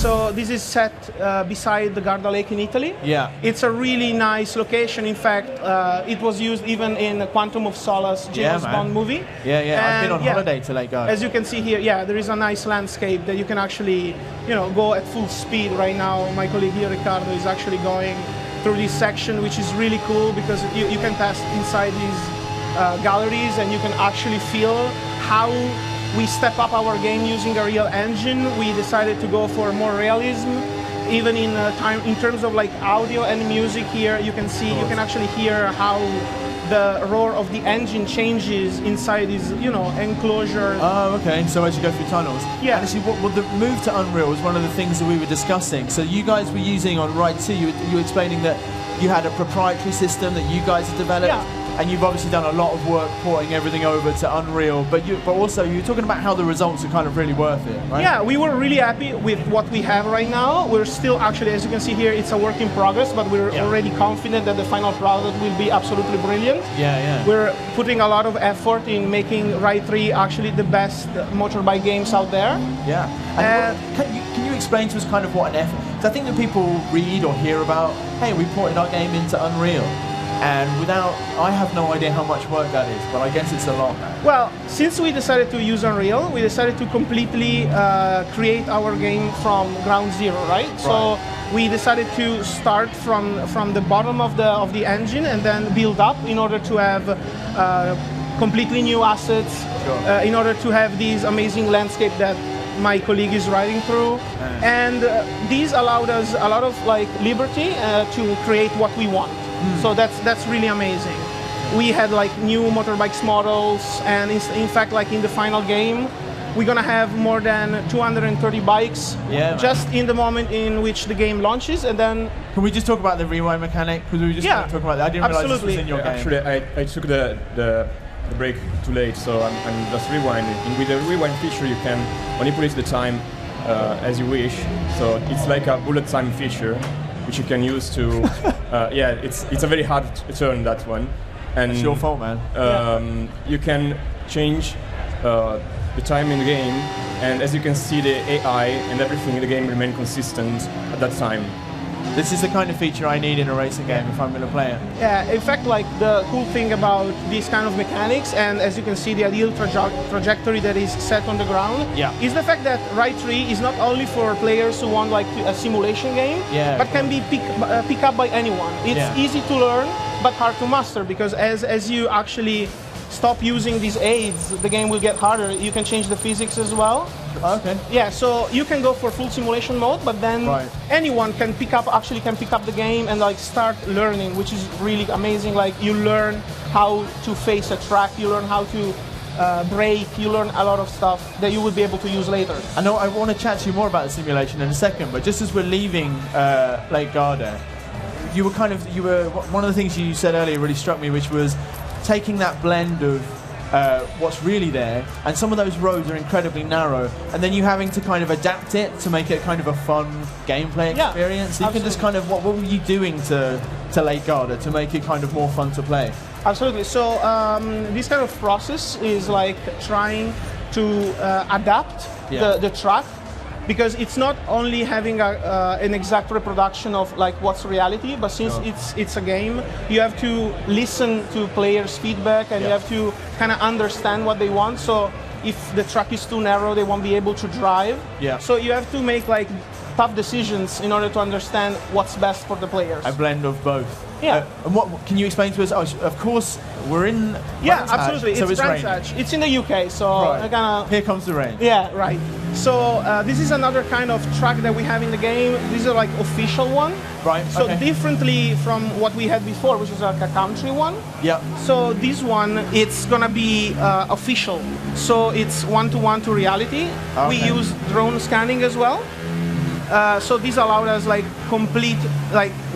So this is set beside the Garda Lake in Italy. Yeah. It's a really nice location. In fact, it was used even in Quantum of Solace, James Bond movie. Yeah, yeah. I've been on And, holiday to Lake Garda. As you can see here, yeah, there is a nice landscape that you can actually, go at full speed right now. My colleague here, Ricardo, is actually going through this section, which is really cool because you can pass inside these galleries and you can actually feel how we step up our game using a real engine. We decided to go for more realism, even in terms of like audio and music. Here you can see, you can actually hear how the roar of the engine changes inside these, enclosures. Oh, okay. So as you go through tunnels. Yeah. And actually, what the move to Unreal was one of the things that we were discussing. So you guys were using on Ride 2, you were explaining that you had a proprietary system that you guys had developed. Yeah. And you've obviously done a lot of work porting everything over to Unreal, but also you're talking about how the results are kind of really worth it, right? Yeah, we were really happy with what we have right now. We're still actually, as you can see here, it's a work in progress, but we're already confident that the final product will be absolutely brilliant. Yeah, yeah. We're putting a lot of effort in making Ride 3 actually the best motorbike games out there. Yeah. And can you explain to us kind of what an effort? Because I think that people read or hear about, hey, we ported our game into Unreal. And I have no idea how much work that is, but I guess it's a lot. Well, since we decided to use Unreal, we decided to completely create our game from ground zero, right? So we decided to start from the bottom of the engine and then build up in order to have completely new assets, in order to have this amazing landscape that my colleague is riding through. And these allowed us a lot of liberty to create what we want. So that's really amazing. We had new motorbikes models, and in fact, in the final game, we're gonna have more than 230 bikes just in the moment in which the game launches, and then. Can we just talk about the rewind mechanic? Because we were just talking about that. I didn't realize this was in your game. Actually, I took the break too late, so I'm just rewinding. And with the rewind feature, you can manipulate the time as you wish. So it's like a bullet time feature, which you can use to, it's a very hard turn, that one. And it's your fault, man. You can change the time in the game, and as you can see, the AI and everything in the game remain consistent at that time. This is the kind of feature I need in a racing game if I'm going to play it. Yeah, in fact, the cool thing about these kind of mechanics, and as you can see, the ideal trajectory that is set on the ground, is the fact that Ride 3 is not only for players who want a simulation game, but can be picked up by anyone. It's easy to learn, but hard to master, because as you actually stop using these aids, the game will get harder. You can change the physics as well. Okay. Yeah, so you can go for full simulation mode, but then anyone can pick up the game and start learning, which is really amazing. You learn how to face a track, you learn how to brake, you learn a lot of stuff that you will be able to use later. I know I want to chat to you more about the simulation in a second, but just as we're leaving Lake Garda, you were one of the things you said earlier really struck me, which was taking that blend of what's really there, and some of those roads are incredibly narrow, and then you having to kind of adapt it to make it kind of a fun gameplay experience. So you can just what were you doing to Lake Garda to make it kind of more fun to play? Absolutely. So this kind of process is trying to adapt the track, because it's not only having an exact reproduction of what's reality, but since it's a game, you have to listen to players' feedback, and you have to kind of understand what they want. So if the track is too narrow, they won't be able to drive. So you have to make tough decisions in order to understand what's best for the players. A blend of both. Yeah. And what can you explain to us? Oh, of course, we're in. Absolutely. So it's Brands raining. Hatch. It's in the UK, so Here comes the rain. Yeah, right. So this is another kind of track that we have in the game. This is official one. Right. So differently from what we had before, which is a country one. Yeah. So this one, it's gonna be official. So it's one-to-one to reality. Okay. We use drone scanning as well. So this allowed us complete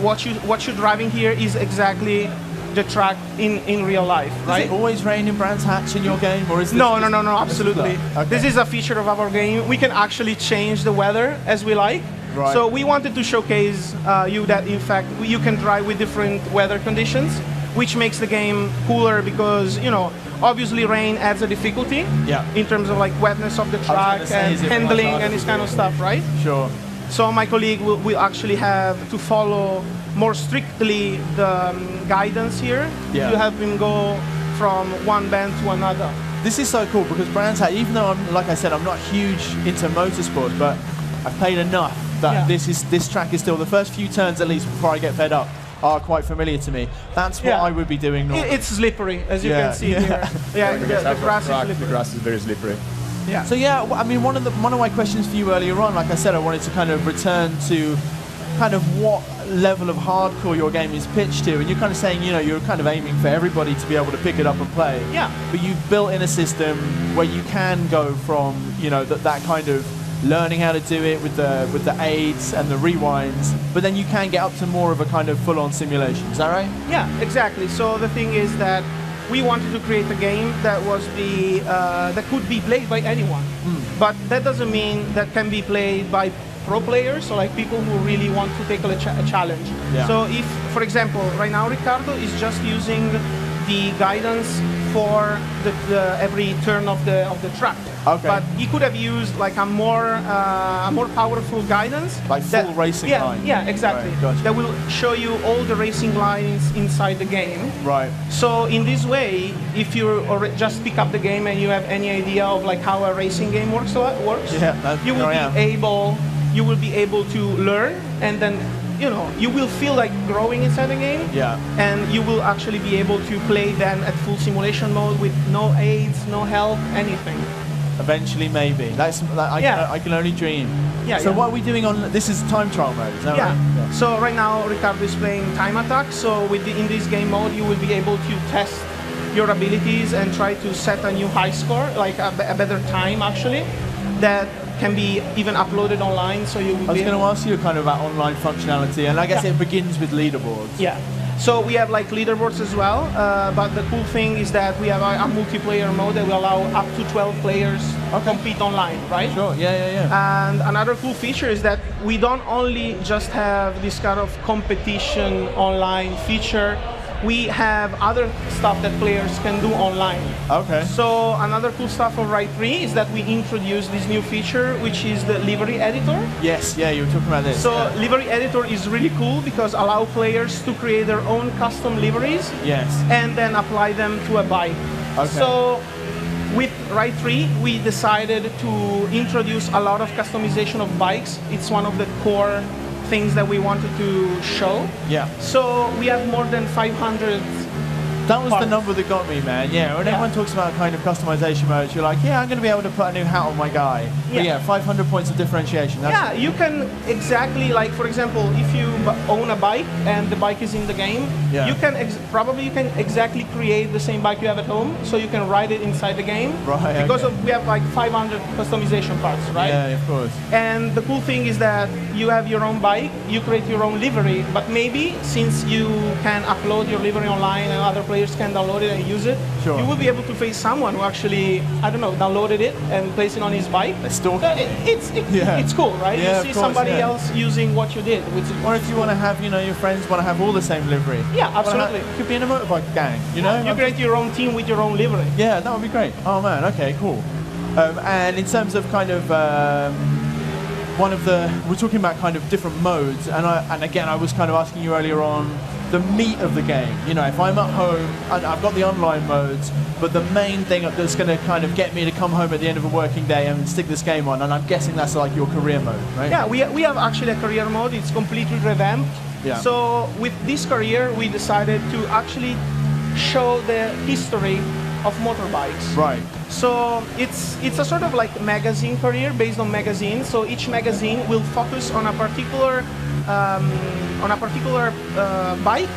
what you're driving here is exactly the track in real life, right? Does it always rain in Brands Hatch in your game, or is this No, absolutely. Okay. This is a feature of our game. We can actually change the weather as we like. Right. So we wanted to showcase you that in fact you can drive with different weather conditions, which makes the game cooler because obviously rain adds a difficulty in terms of wetness of the track and handling and this kind of stuff, right? Sure. So my colleague will actually have to follow more strictly the guidance here Yeah. to help him go from one band to another. This is so cool because Brands Hatch, even though like I said, I'm not huge into motorsports, but I've played enough that this track is still, the first few turns at least before I get fed up, are quite familiar to me. That's what I would be doing normally. It's slippery, as you can see here. Yeah, the grass is slippery. The grass is very slippery. Yeah. So yeah, I mean, one of my questions for you earlier on, like I said, I wanted to kind of return to kind of what level of hardcore your game is pitched to, and you're kind of saying, you know, you're kind of aiming for everybody to be able to pick it up and play. Yeah. But you've built in a system where you can go from, you know, that kind of learning how to do it with the aids and the rewinds, but then you can get up to more of a kind of full-on simulation. Is that right? Yeah, exactly. So the thing is that we wanted to create a game that was that could be played by anyone, but that doesn't mean that can be played by pro players, so like people who really want to take a challenge. Yeah. So if, for example, right now Ricardo is just using the guidance for every turn of the track. Okay. But he could have used like a more powerful guidance. Like full racing line. Yeah, exactly. Right, gotcha. That will show you all the racing lines inside the game. Right. So in this way, if you just pick up the game and you have any idea of like how a racing game works, you will be able to learn, and then you will feel like growing inside the game. Yeah. And you will actually be able to play then at full simulation mode with no aids, no help, anything. Eventually, maybe. I can only dream. Yeah. So what are we doing on? This is time trial mode. Is that right? Yeah. So right now Ricardo is playing time attack. So in this game mode, you will be able to test your abilities and try to set a new high score, like a better time actually, that can be even uploaded online. So you will I was going to ask you kind of about online functionality, and I guess it begins with leaderboards. Yeah. So we have like leaderboards as well, but the cool thing is that we have a multiplayer mode that will allow up to 12 players compete online, right? Sure, yeah. And another cool feature is that we don't only just have this kind of competition online feature, we have other stuff that players can do online. Okay. So another cool stuff of Ride 3 is that we introduced this new feature, which is the livery editor. Yes, yeah, you were talking about this. So livery editor is really cool because allow players to create their own custom liveries. Yes. And then apply them to a bike. Okay. So with Ride 3, we decided to introduce a lot of customization of bikes. It's one of the core things that we wanted to show. Yeah. So we have more than 500. That was the number that got me, man. Yeah, when everyone talks about kind of customization modes, you're like, yeah, I'm going to be able to put a new hat on my guy. But yeah, 500 points of differentiation. That's you can exactly, like, for example, if you own a bike and the bike is in the game, you can exactly create the same bike you have at home, so you can ride it inside the game. Right. Because we have like 500 customization parts, right? Yeah, of course. And the cool thing is that you have your own bike, you create your own livery, but maybe since you can upload your livery online and other players can download it and use it, you will be able to face someone who actually, I don't know, downloaded it and placed it on his bike. It's cool, right? Yeah, you see somebody else using what you did. Or if you want to have, your friends want to have all the same livery. Yeah, absolutely. You could be in a motorbike gang, You create your own team with your own livery. Yeah, that would be great. Oh man, okay, cool. And in terms of kind of we're talking about kind of different modes, and again, I was kind of asking you earlier on the meat of the game. If I'm at home, and I've got the online modes, but the main thing that's going to kind of get me to come home at the end of a working day and stick this game on, and I'm guessing that's like your career mode, right? Yeah, we have actually a career mode. It's completely revamped. Yeah. So with this career, we decided to actually show the history of motorbikes. Right. So it's a sort of like magazine career based on magazines. So each magazine will focus on a particular bike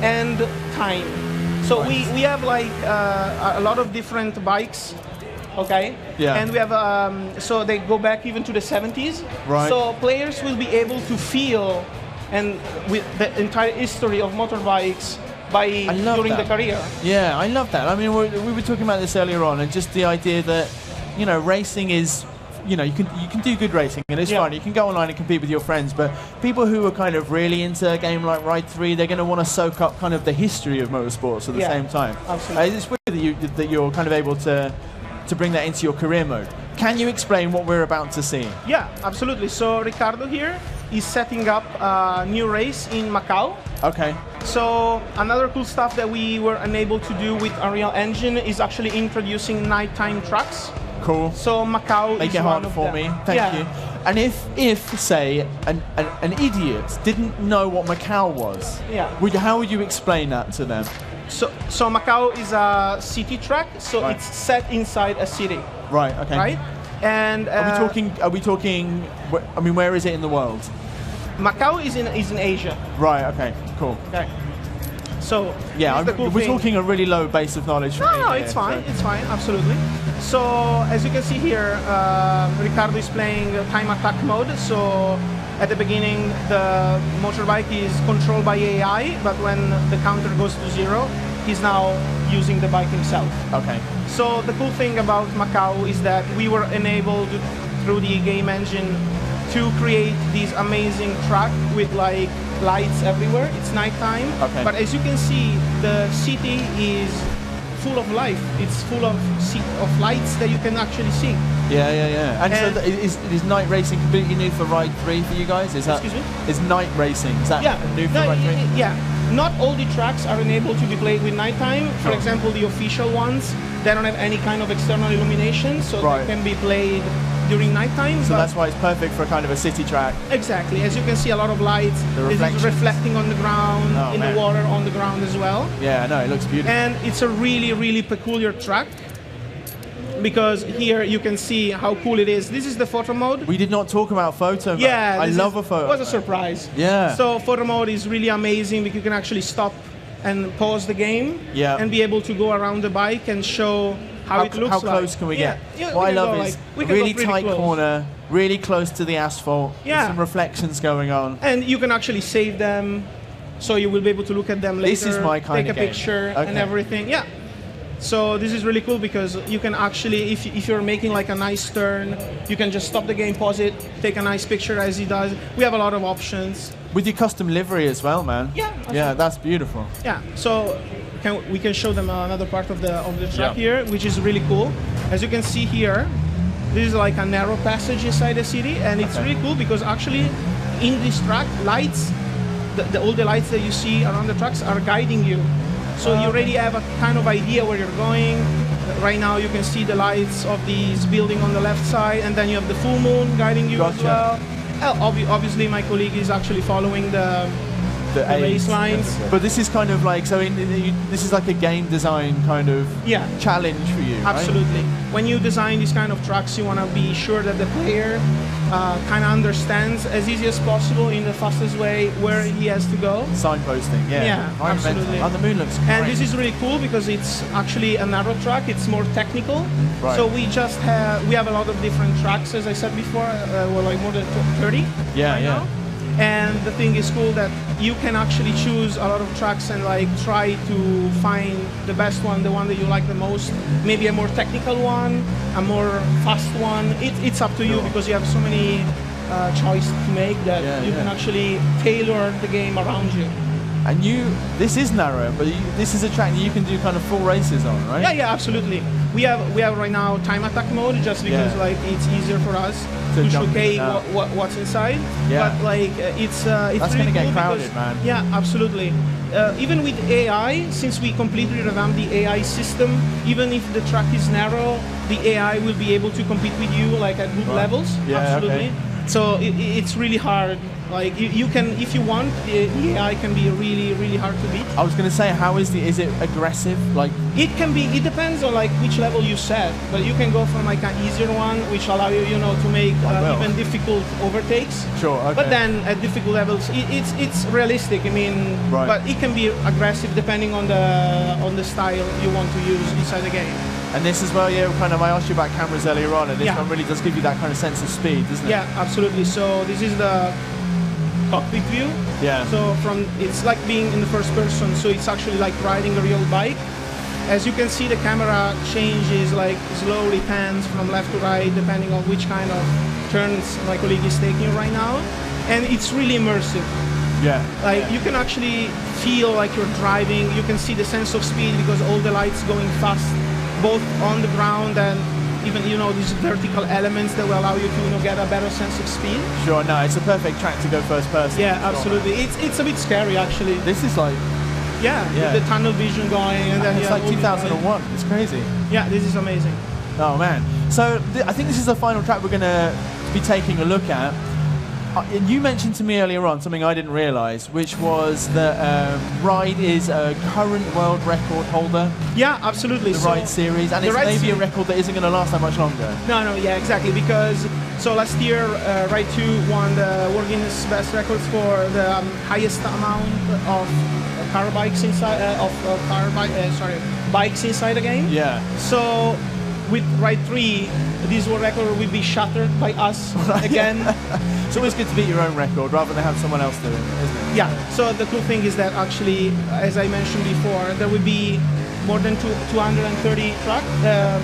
and time. So we have like a lot of different bikes. Okay. Yeah. And we have so they go back even to the 70s. Right. So players will be able to feel and with the entire history of motorbikes during the career. Yeah, I love that. I mean, we were talking about this earlier on, and just the idea that racing is, you can do good racing and it's fun. You can go online and compete with your friends, but people who are kind of really into a game like Ride 3, they're going to want to soak up kind of the history of motorsports at the same time. Absolutely. It's weird that you're kind of able to bring that into your career mode. Can you explain what we're about to see? Yeah, absolutely. So Ricardo here is setting up a new race in Macau. Okay. So another cool stuff that we were unable to do with Unreal Engine is actually introducing nighttime tracks. Cool. So Macau Make is it one harder of for them. me. Thank you. And if say an idiot didn't know what Macau was, Yeah. how would you explain that to them? So Macau is a city track, so Right. it's set inside a city, Right. Okay. right? And Are we talking? I mean, where is it in the world? Macau is in Asia. Right. Okay. Cool. Okay. So Yeah, here's the cool we're thing. talking a really low base of knowledge. For me No, here, it's fine. so- It's fine. Absolutely. So as you can see here, Ricardo is playing time attack mode. So at the beginning, the motorbike is controlled by AI, but when the counter goes to 0, he's now using the bike himself. Okay. So the cool thing about Macau is that we were enabled through the game engine to create this amazing track with like lights everywhere. It's nighttime, Okay. but as you can see, the city is full of life. It's full of lights that you can actually see. Yeah. And so And- is night racing completely new for Ride 3 for you guys? Is that? Excuse me? Is night racing? Is that Yeah, new for no, Ride 3? yeah. Not all the tracks are enabled to be played with nighttime. For Sure. example, the official ones, they don't have any kind of external illumination, so Right. they can be played during nighttime. So but that's why it's perfect for a kind of a city track. exactly. As you can see, a lot of lights. The This is reflections. reflecting on the ground, Oh, in man. the water, on the ground as well. Yeah, no, it looks beautiful. And it's a really, really peculiar track because here you can see how cool it is. This is the photo mode. We did not talk about photo mode. Yeah, I this love a photo. It was a mode. surprise. Yeah. So photo mode is really amazing because you can actually stop and pause the game Yeah. and be able to go around the bike and show how it looks how like. close can we get? Yeah, What we I can love go is like- we can go really pretty tight close. corner, really close to the asphalt. with Yeah. some reflections going on. And you can actually save them, so you will be able to look at them later. This is my kind take of a game. picture Okay. and everything. Yeah. So this is really cool because you can actually, if you're making like a nice turn, you can just stop the game, pause it, take a nice picture as he does. We have a lot of options. With your custom livery as well, man. Yeah, Yeah, that's beautiful. Yeah. So we can show them another part of the track Yeah. here, which is really cool. As you can see here, this is like a narrow passage inside the city, and it's Okay. really cool because actually in this track, lights, all the lights that you see around the tracks are guiding you. So you already have a kind of idea where you're going. Right now you can see the lights of this building on the left side, and then you have the full moon guiding you as Gotcha. well. Obviously my colleague is actually following the aids. race lines. But this is kind of like, so this is like a game design kind of Yeah. challenge for you, right? Absolutely. When you design these kind of tracks, you want to be sure that the player kind of understands as easy as possible in the fastest way where he has to go. Signposting, yeah. Yeah, Environmental. absolutely. Oh, the moon looks great. And this is really cool because it's actually a narrow track. It's more technical. Right. So we have a lot of different tracks, as I said before. We're like more than 30 Yeah, right yeah. now. And the thing is cool that you can actually choose a lot of tracks and like try to find the best one, the one that you like the most. Maybe a more technical one, a more fast one. It's up to you because you have so many choices to make that you can actually tailor the game around you. And this is narrow, but this is a track that you can do kind of full races on, right? Yeah, absolutely. We have right now time attack mode just because like it's easier for us to jump showcase in and out. what's inside. Yeah. But like it's That's really gonna get cool crowded, because, man. Yeah, absolutely. Even with AI, since we completely revamped the AI system, even if the track is narrow, the AI will be able to compete with you like at good levels. Yeah, absolutely. okay. So it's really hard. Like you can, if you want, the AI can be really, really hard to beat. I was going to say, is it aggressive? Like, It can be. It depends on like which level you set, but you can go from like an easier one, which allow you, to make even difficult overtakes. Sure. Okay. But then at difficult levels, it's realistic. I mean, Right. but it can be aggressive depending on the style you want to use inside the game. And this as well, yeah. Kind of, I asked you about cameras earlier on, and this one really does give you that kind of sense of speed, doesn't it? Yeah, absolutely. So this is the cockpit view. Yeah. So it's like being in the first person. So it's actually like riding a real bike. As you can see, the camera changes, like slowly pans from left to right, depending on which kind of turns my colleague is taking right now. And it's really immersive. Yeah. Like you can actually feel like you're driving. You can see the sense of speed because all the lights going fast, both on the ground and even these vertical elements that will allow you to get a better sense of speed. Sure, no, it's a perfect track to go first person. Yeah, absolutely. It's a bit scary actually. This is like, yeah, with the tunnel vision going, and then it's like 2001. It's crazy. Yeah, this is amazing. Oh man. So I think this is the final track we're going to be taking a look at. And you mentioned to me earlier on something I didn't realise, which was that Ride is a current world record holder. Yeah, absolutely. The Ride series, and it's maybe a record that isn't going to last that much longer. No, yeah, exactly. Because last year, Ride 2 won the World Guinness Best Records for the highest amount of car bikes inside bikes inside a game. Yeah. So with Ride 3, this world record will be shattered by us again. It's always good to beat your own record rather than have someone else do it, isn't it? Yeah, so the cool thing is that actually, as I mentioned before, there will be more than 230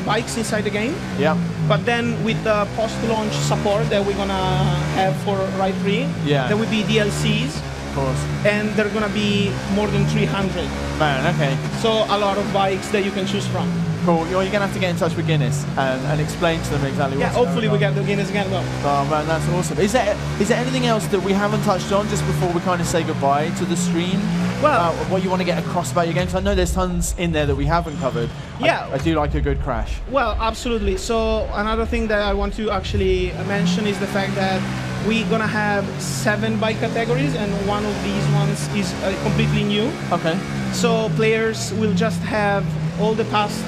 bikes inside the game. Yeah. But then with the post-launch support that we're gonna have for Ride 3, there will be DLCs. Of course. And there are gonna be more than 300. Man, okay. So a lot of bikes that you can choose from. Cool. You're going to have to get in touch with Guinness and explain to them exactly what's going on. Yeah, hopefully we get the Guinness again. Oh man, that's awesome. Is there anything else that we haven't touched on just before we kind of say goodbye to the stream? Well, what you want to get across about your games? I know there's tons in there that we haven't covered. Yeah. I do like a good crash. Well, absolutely. So another thing that I want to actually mention is the fact that we're gonna have 7 bike categories, and one of these ones is completely new. Okay. So players will just have all the past,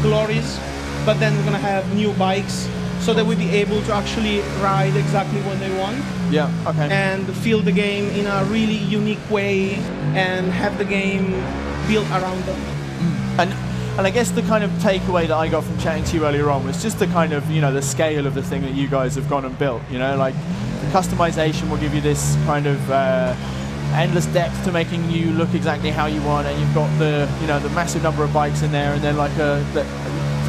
glories, but then we're gonna have new bikes, so that we'll be able to actually ride exactly what they want. Yeah. Okay. And feel the game in a really unique way, and have the game built around them. And I guess the kind of takeaway that I got from chatting to you earlier on was just the kind of, the scale of the thing that you guys have gone and built. Like the customization will give you this kind of endless depth to making you look exactly how you want, and you've got the, the massive number of bikes in there, and then like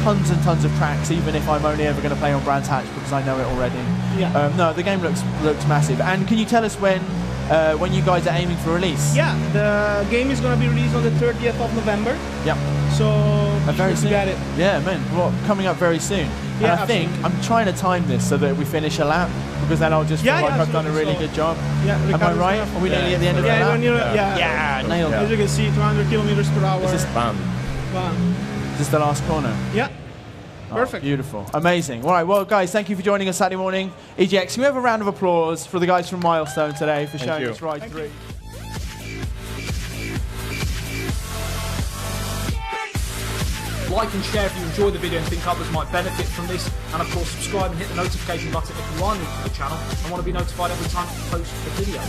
tons and tons of tracks, even if I'm only ever going to play on Brands Hatch because I know it already. Yeah. No, the game looks massive. And can you tell us when you guys are aiming for release? Yeah, the game is going to be released on the 30th of November. Yep. So very soon. Get it. Yeah, man. Well, coming up very soon. Yeah, and I think I'm trying to time this so that we finish a lap, because then I'll just feel like I've done a really good job. Yeah, am I right? Are we nearly at the end of the lap? Nailed it. As you can see, 200 kilometers per hour. This is fun. Is this the last corner? Yeah. Perfect. Beautiful. Amazing. All right, well, guys, thank you for joining us Saturday morning. EGX, can we have a round of applause for the guys from Milestone today for showing us Ride 3? Like and share if you enjoy the video and think others might benefit from this, and of course subscribe and hit the notification button if you are new to the channel and want to be notified every time I post a video.